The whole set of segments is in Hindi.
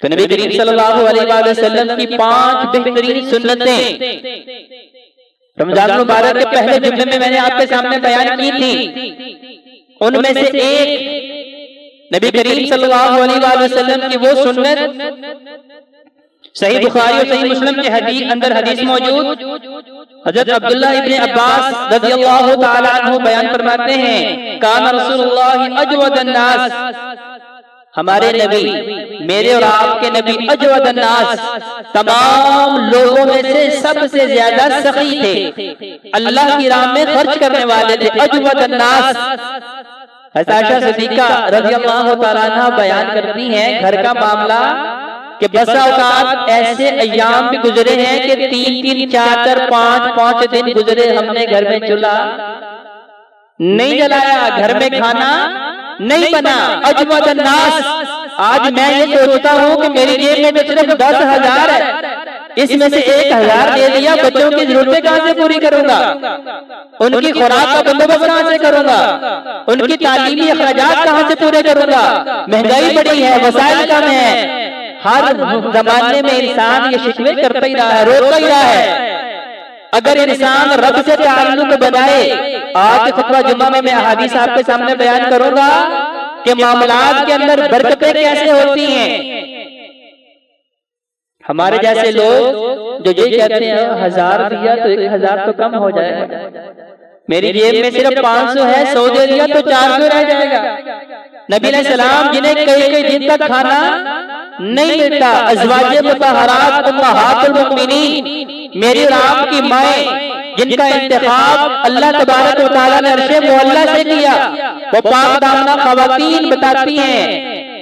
तो नबी करीम सल्लल्लाहु अलैहि वसल्लम की 5 बेहतरीन सुन्नतें रमजान मुबारक के पहले जुम्मे में मैंने आपके सामने बयान की थी। उनमें से एक नबी करीम सल्लल्लाहु अलैहि वसल्लम की वो सुन्नत सही बुखारी और सही मुस्लिम के अंदर हदीस मौजूद, हजरत अब्दुल्लाह इब्ने अब्बास रज़ियल्लाहु ताला अन्हु बयान फरमाते हैं, काना रसूलुल्लाह अजवदन नास, हमारे नबी, मेरे और आपके नबी अजवदन नास, तमाम लोगों में से सबसे ज्यादा सखी थे, अल्लाह की राह में खर्च करने वाले थे। अजवदन नास, आयशा सिद्दीका रज़ियल्लाहु ताला अन्हा बयान करती हैं, घर का मामला कि बसा औकात ऐसे अय्याम भी गुजरे हैं कि 3-3, 4-4, 5-5 दिन गुजरे, हमने घर में चूल्हा नहीं जलाया, घर में खाना नहीं बना। अजवदन नास, आज मैं ये सोचता हूँ कि मेरी जेब में तो सिर्फ 10,000 है, इसमें से 1,000 दे दिया, बच्चों की जरूरतें कहाँ से पूरी करूंगा, उनकी खुराक का बंदोबस्त कहाँ से करूंगा, उनकी तालीमी अखराजात कहाँ से पूरे करूंगा, महंगाई बढ़ी है, वसाइल कम है। हर जमाने में इंसान ये शिकवे करता ही रहा है, रोता ही रहा है। अगर इंसान रब से ताल्लुक बनाए, आज खुतबा जुम्मा में मैं अहादीस आपके सामने बयान करूंगा कि मामलात के अंदर बरकतें कैसे होती हैं। हमारे जैसे लोग जो ये कहते हैं 1000 दिया तो 1000 तो कम हो जाएगा, मेरी जेब में सिर्फ 500 है, 100 दे दिया तो 400 रह जाएगा। नबी अलैहिस्सलाम जिन्हें कई कई दिन तक खाना नहीं मिलता, अज़वाजे मुतहहरात उम्महातुल मुमिनीन, मेरी और आपकी माएं जिनका इंतखाब अल्लाह तबारक व तआला ने अर्शे मुअल्ला से किया, वो पाक दामना ख़वातीन बताती हैं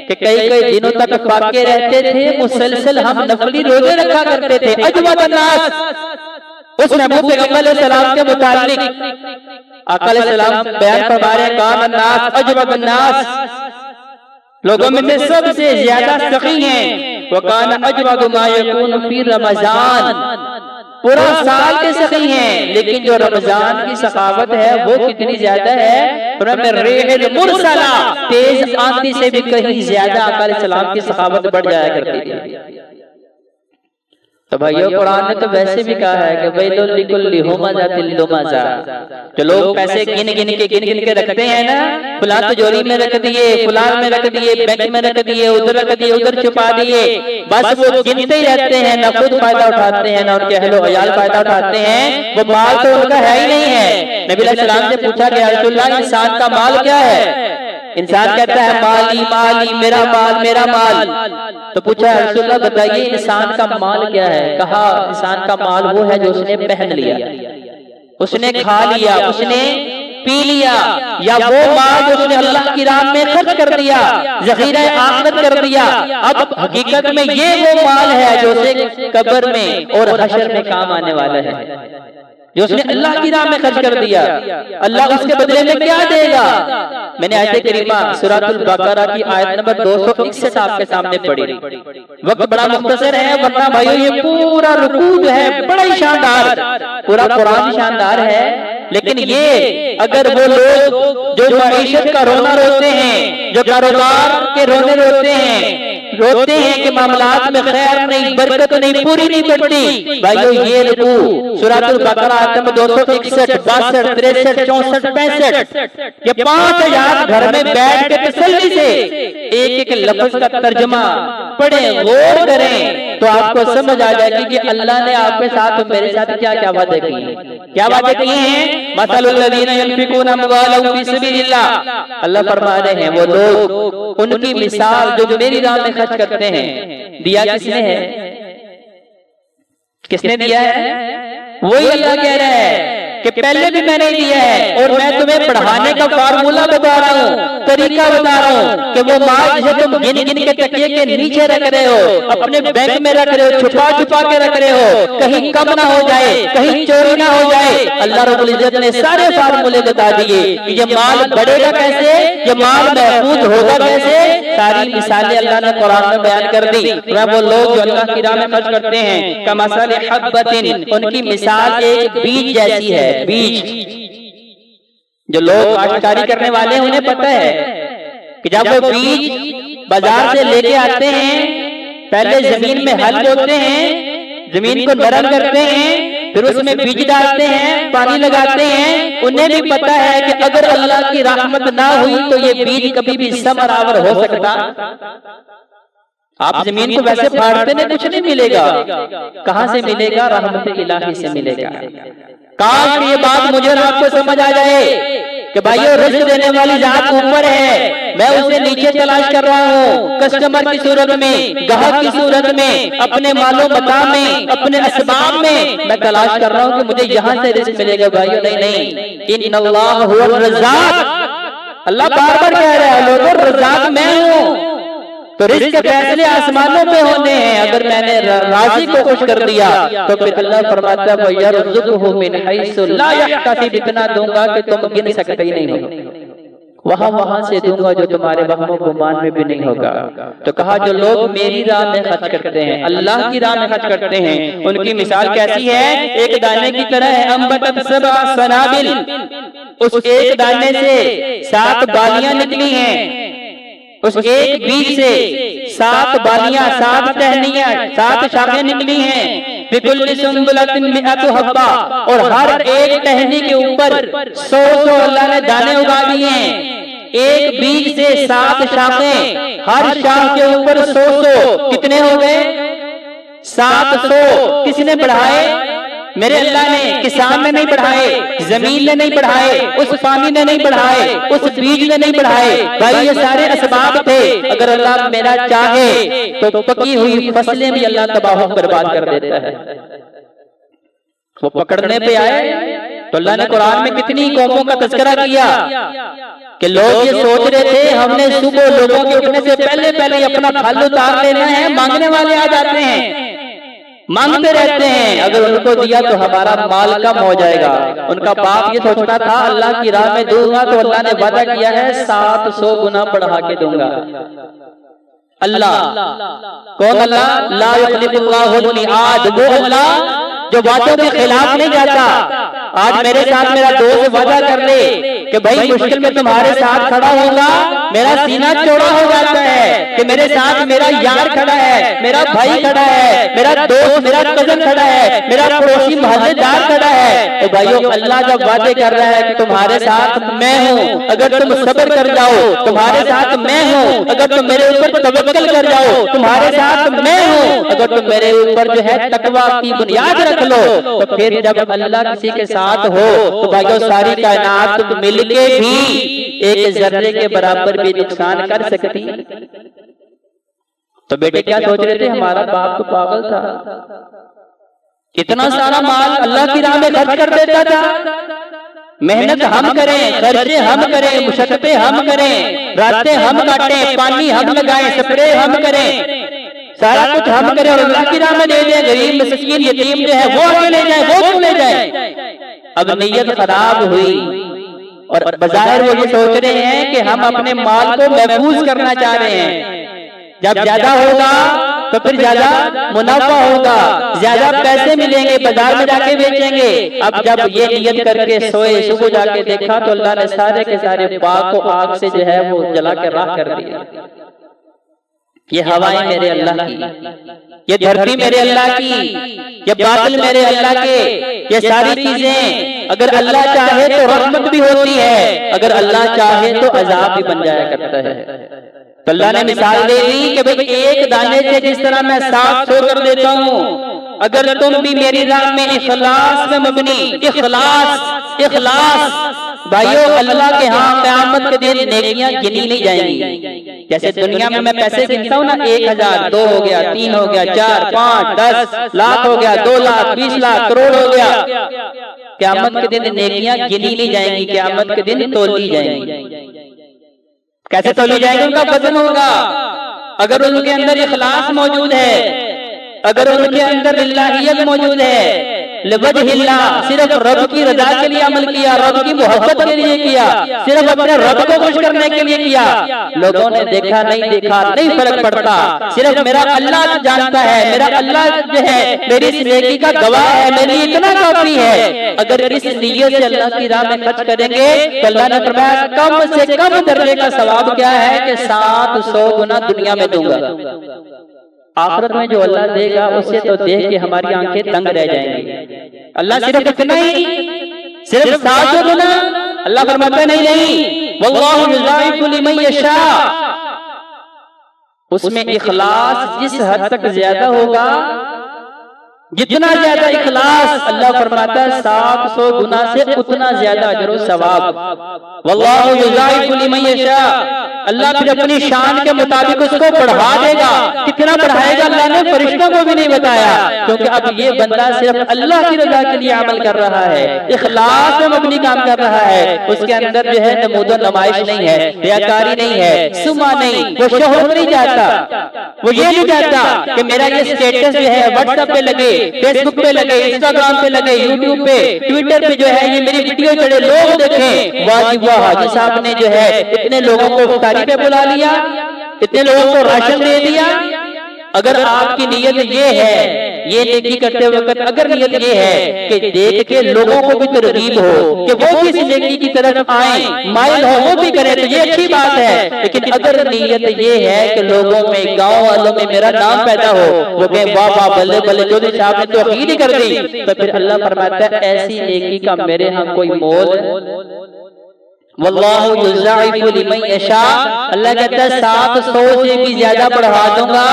कि कई कई दिनों तक फाके रहते थे, मुसलसल हम नफली रोजे रखा करते थे। अजवदन नास, उस महबूब पैगंबर अलैहिस्सलाम के मुतालिक आका अलैहिस्सलाम बयान फरमा रहे हैं, कान अन्नास अजवदन नास, लोगों में से सबसे ज्यादा सखी हैं, वो कान अजवदु मा यकून फी रमजान, पूरा साल के सखी हैं, लेकिन जो रमजान की सखावत है वो कितनी ज्यादा है, रेहिल मुरसला, तेज आंधी से भी कहीं ज्यादा आका अलैहिस्सलाम की सखावत बढ़ जाया करती है। तो भाइयों, कुरान ने तो वैसे भी कहा है कि वैलुल लिकुल्लि हुमज़तिल लुमज़ा, जो लोग पैसे गिन गिन के रखते हैं ना, फुला तिजोरी में रख दिए, फुलान में रख दिए, बैंक में रख दिए, उधर रख दिए, उधर छुपा दिए, बस वो गिनते ही रहते हैं, ना खुद फायदा उठाते हैं ना उनके अहलो अयाल फायदा उठाते हैं, वो माल तो उनका है ही नहीं है। नबी अलैहिस्सलाम से पूछा गया, रसूलुल्लाह इंसान का माल क्या है? इंसान कहता है माली माली, मेरा माल मेरा माल। तो पूछा रसूलुल्लाह बताइए इंसान का माल क्या है? कहा इंसान का माल वो है जो उसने पहन लिया, उसने खा लिया, उसने पी लिया, या वो माल जो उसने अल्लाह की राह में खर्च कर दिया, ज़ख़ीरा आखिरत कर दिया। अब हकीकत में ये वो माल है जो उसे कब्र में और हशर में काम आने वाला है, जो उसने अल्लाह की राह में खर्च कर दिया। अल्लाह उसके बदले में क्या देगा? मैंने आयत करीमा सूरतुल बकरा की आयत नंबर 261 आपके सामने पढ़ी। वक्त बड़ा मुख्तसर है, वरना भाइयों ये पूरा रुकू जो है बड़ा ही शानदार, पूरा कुरान शानदार है, लेकिन ये अगर वो लोग जो मईशत का रोना रोते हैं, जो कारोबार के रोने रोते हैं कि मामलात में खैर नहीं, बरकत नहीं, पूरी नहीं पड़ती, भाइयों ये रुकू सूरतुल बकरा आयत नंबर 261, 62, 63, 64, 65, ये 5 आयत घर में बैठ के तसल्ली से एक एक लफ्ज का तर्जुमा पढ़े, गौर करें, तो आपको समझ आ जाएगी कि अल्लाह ने आपके साथ और मेरे साथ क्या क्या वादे किए हैं, क्या वादे किए हैं। मसलुल लज़ीना यनफिकूना अम्वालहुम फी सबीलिल्लाह, अल्लाह फरमा रहे हैं वो लोग, उनकी मिसाल जो मेरी राह में खर्च करते हैं। दिया किसने है? किसने दिया है? वही अल्लाह कह रहा है कि पहले भी मैंने दिया है, और मैं तुम्हें पढ़ाने का फार्मूला बता रहा हूँ, तरीका बता रहा हूँ कि वो माल जिसे तुम गिन गिन के तकिए के नीचे रख रहे हो, अपने बैंक में रख रहे हो, छुपा छुपा के रख रहे हो, कहीं कम ना हो जाए, कहीं चोरी ना हो जाए, अल्लाह रब्बुल इज्जत ने सारे फार्मूले बता दिए कि ये माल बढ़ेगा कैसे, ये माल महफूज होगा कैसे, सारी मिसालें अल्लाह ने कुरान में बयान कर दी। वो लोग जो अल्लाह की राह में खर्च करते हैं, कमसल हब्बतिन, उनकी मिसाल एक बीज जैसी है। बीज, जो लोग काश्तकारी करने वाले हैं उन्हें पता है कि जब वो बीज बाजार से लेके आते हैं पहले जमीन में हल बोते हैं, जमीन को नरम करते हैं, फिर उसमें बीज डालते हैं, पानी लगाते हैं। उन्हें भी पता है कि अगर अल्लाह की रहमत ना हुई तो ये बीज कभी भी समरावर हो सकता। आप जमीन को वैसे फाड़ते नहीं, कुछ नहीं मिलेगा। कहां से मिलेगा? रहमत इलाही से मिलेगा। काश ये बात मुझे और आपको समझ आ जाए कि भाइयों रिस्क देने वाली जात ऊपर है, मैं उसे नीचे तलाश कर रहा हूँ, कस्टमर की सूरत में, ग्राहक की सूरत में, अपने मालो मता में, अपने असबाब में मैं तलाश कर रहा हूँ कि मुझे यहाँ से रिस्क मिलेगा। भाइयों नहीं, इन्नल्लाह हुवल रज़्ज़ाक़, अल्लाह बार बार कह रहा है लोगों रज़्ज़ाक़ मैं हूँ। तो रिज़्क़ के फैसले आसमानों पे होने हैं। अगर मैंने राज़ी को खुश कर दिया तो फिर अल्लाह फरमाता है वयरज़ुक़हु मिन हैसु ला यहतसिब, इतना दूंगा कि तुम गिन सकते ही नहीं हो। वहां से दूंगा जो तुम्हारे वहमो गुमान में भी नहीं होगा। तो कहा जो लोग मेरी राह में खर्च करते हैं, अल्लाह की राह में खर्च करते हैं, उनकी मिसाल कैसी है? एक दाने की तरह है। अंबतत सबअ सनाबिल, उस एक दाने से 7 बालियां निकली हैं। उस एक बीज से 7 बालियां, 7 टहनियां, 7 शाखें निकली हैं। बिकुल्लि सुंबुलतिन मिअतु हब्बा, और हर एक टहनी के ऊपर 100 अल्लाह ने दाने उगा दिए हैं। एक बीज से 7 शाखें, हर शाख के ऊपर 100 कितने हो गए? 700। किसने बढ़ाए? मेरे अल्लाह ने। किसान ने नहीं बढ़ाए, जमीन ने नहीं बढ़ाए, उस पानी ने नहीं बढ़ाए, उस बीज ने नहीं बढ़ाए। भाई ये सारे असबाब थे। अगर अल्लाह मेरा चाहे तो पकी हुई फसलें भी अल्लाह तबाह बर्बाद कर देता है। वो पकड़ने पे आए तो अल्लाह ने कुरान में कितनी कौमों का तज़किरा किया कि लोग ये सोच रहे थे हमने सुबह लोगों के उठने से पहले पहले अपना फल उतार लेना है। मांगने वाले आ जाते हैं, मांगते रहते हैं, अगर उनको दिया तो हमारा माल कम हो जाएगा। उनका बाप ये सोचता था अल्लाह की राह में दूंगा तो अल्लाह ने वादा किया है 700 गुना बढ़ा के दूंगा। अल्लाह कौन? अल्लाह ला युखलिफुल्लाहुल मिआद, वो अल्लाह जो वादों के खिलाफ नहीं जाता। आज मेरे साथ मेरा दोस्त वादा कर ले कि भाई मुश्किल में तुम्हारे साथ खड़ा होगा, मेरा सीना चौड़ा हो जाता है कि मेरे साथ मेरा यार खड़ा है, मेरा भाई खड़ा है, मेरा दोस्त, मेरा कजन खड़ा है, मेरा पड़ोसी मोहल्लेदार खड़ा है। तो भाइयों अल्लाह जब वादे कर रहा है कि तुम्हारे साथ मैं हूँ, अगर तुम सब्र कर जाओ, तुम्हारे साथ मैं हूँ, अगर तुम मेरे ऊपर तवक्कल कर जाओ, तुम्हारे साथ मैं हूँ, अगर तुम मेरे ऊपर जो है तकवा की बुनियाद रख लो, तो फिर जब अल्लाह किसी के साथ हो तो भाइयों सारी कायनात मिलके भी एक जर्रे के बराबर भी नुकसान कर सकती। तो बेटे क्या सोच रहे थे? हमारा बाप तो पागल था, इतना सारा माल अल्लाह की राह में खर्च कर देता था। मेहनत हम करें, खर्चे हम करें, मुशक्कतें हम करें, रातें हम काटें, पानी हम लगाएं, स्प्रे हम करें, सारा कुछ हम करें और अल्लाह की राह में दे दें। गरीब मिस्कीन यतीम जो है वो आगे ले जाए, वो क्यों ले जाए? अब नीयत खराब हुई और बज़ाहिर वो ये सोच रहे हैं कि हम अपने माल को महफूज करना चाह रहे हैं। जब ज्यादा होगा तो फिर ज्यादा मुनाफा होगा, ज्यादा पैसे मिलेंगे, बाजार में जाके बेचेंगे। अब जब ये नियत करके सोए, सुबह जाके देखा तो अल्लाह ने सारे के सारे बाग को आग से जो है वो जला के राख कर दिया। ये हवाएं मेरे अल्लाह की, ये धरती मेरे अल्लाह की, ये बादल मेरे अल्लाह के, ये सारी चीजें अगर अल्लाह चाहे तो रहमत भी होती है, अगर अल्लाह चाहे तो अजाब भी बन जाया करता है। तो अल्लाह ने मिसाल दे दी कि भाई एक दाने से जिस तरह मैं 700 कर देता हूँ, अगर तुम भी मेरी राह में इखलास में मबनी, इखलास भाइयों अल्लाह के यहाँ क़यामत के दिन नेकियां गिनी नहीं जाएंगी। जैसे दुनिया में मैं पैसे गिनता हूँ ना, 1000, 2 हो गया, 3 हो गया, 4, 5, 10 लाख हो गया, 2 लाख, 20 लाख, करोड़ हो गया। क़यामत के दिन नेकियां गिनी नहीं जाएंगी, क़यामत के दिन तोली जाएंगी। कैसे तोली जाएंगे? उनका वजन होगा। अगर उनके अंदर इखलास मौजूद है, अगर उनके अंदर लिल्लाहियत मौजूद है, लिवजहिल्लाह, सिर्फ रब की रजा के लिए अमल किया, रब की मोहब्बत के लिए किया, सिर्फ अपने रब को खुश करने के लिए किया, लोगों ने देखा नहीं देखा नहीं फर्क पड़ता, सिर्फ मेरा अल्लाह जानता है, मेरा अल्लाह जो है मेरी इस नेकी का गवाह है, मेरी इतना काफी है। अगर इस नियत से अल्लाह की राह में खर्च करेंगे तो अल्लाह ने फरमाया कम से कम दर्जे का सवाब क्या है कि 700 गुना दुनिया में दूंगा। आखिरत में जो अल्लाह देगा उससे तो देख के हमारी आंखें तंग रह जाएंगी। अल्लाह सिर्फ इतना ही, सिर्फ 700 गुना। अल्लाह फरमाता नहीं, वल्लाहु युज़ाइफु लिमन यशा। उसमें इखलास जिस हद तक ज्यादा होगा, जितना ज्यादा इखलास, अल्लाह फरमाता है 700 गुना से उतना ज्यादा अजर और सवाब। वल्लाहु युज़ाइफु लिमन यशा। अल्लाह फिर अपनी शान के मुताबिक उसको बढ़ा देगा। कितना बढ़ाएगा अल्लाह ने फरिश्तों को भी नहीं बताया, क्योंकि अब ये बंदा सिर्फ अल्लाह की रजा के लिए अमल कर रहा है, इखलास में अपनी काम कर रहा है। उसके अंदर जो है नमूदो नमाइश नहीं है, रियाकारी नहीं है, सुमा नहीं, वो शोहरत नहीं चाहता। वो ये नहीं चाहता कि मेरा ये स्टेटस जो है व्हाट्सएप पे लगे, फेसबुक पे लगे, इंस्टाग्राम पे लगे, यूट्यूब पे, ट्विटर पे जो है ये मेरी वीडियो चढ़े, लोग देखें। वाह वाह, हाजी साहब ने जो है इतने लोगों को इफ्तारी पे बुला लिया, इतने लोगों को राशन दे दिया। अगर आपकी नीयत ये है, ये नेकी करते वक्त अगर नीयत ये है कि देख के लोगों को भी तरगीब हो कि वो भी इस नेकी की तरफ आए, माइल हो, वो भी करें, तो ये अच्छी बात है। लेकिन अगर नीयत ये है कि लोगों में, गांव वालों में मेरा नाम पैदा हो, वो कहे वाह वाह बल्ले बल्ले चौधरी साहब ने तो अकीद ही कर दी, तो फिर अल्लाह फरमाता है ऐसी नेकी का मेरे यहाँ कोई मोल। वल्लाहु युज़ाइफु लिमन यशा। अल्लाह कहता है 700 से भी ज्यादा बढ़ा दूंगा,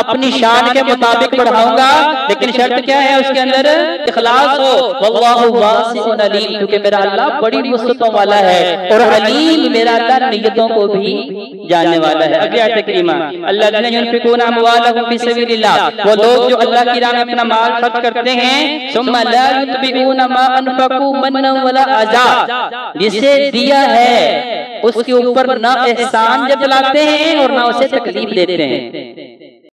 अपनी शान के मुताबिक बढ़ाऊंगा, लेकिन शर्त क्या है उसके अंदर? इखलास हो। वल्लाहु वासिउन अलीम, क्योंकि मेरा अल्लाह बड़ी वुसअतों वाला है, और अलीम मेरा अल्लाह नियतों को भी जानने वाला है। अगली आयत करीमा, अल्लज़ीना युनफिकूना अम्वालहुम फी सबीलिल्लाह, वो लोग जो अल्लाह की राह में अपना माल खर्च करते हैं, सुम्मा ला युतबिऊना मा अनफकू मन्नन वला अज़ा, जिसे दिया है उसके ऊपर ना एहसान जतलाते हैं और ना उसे तकलीफ देते हैं।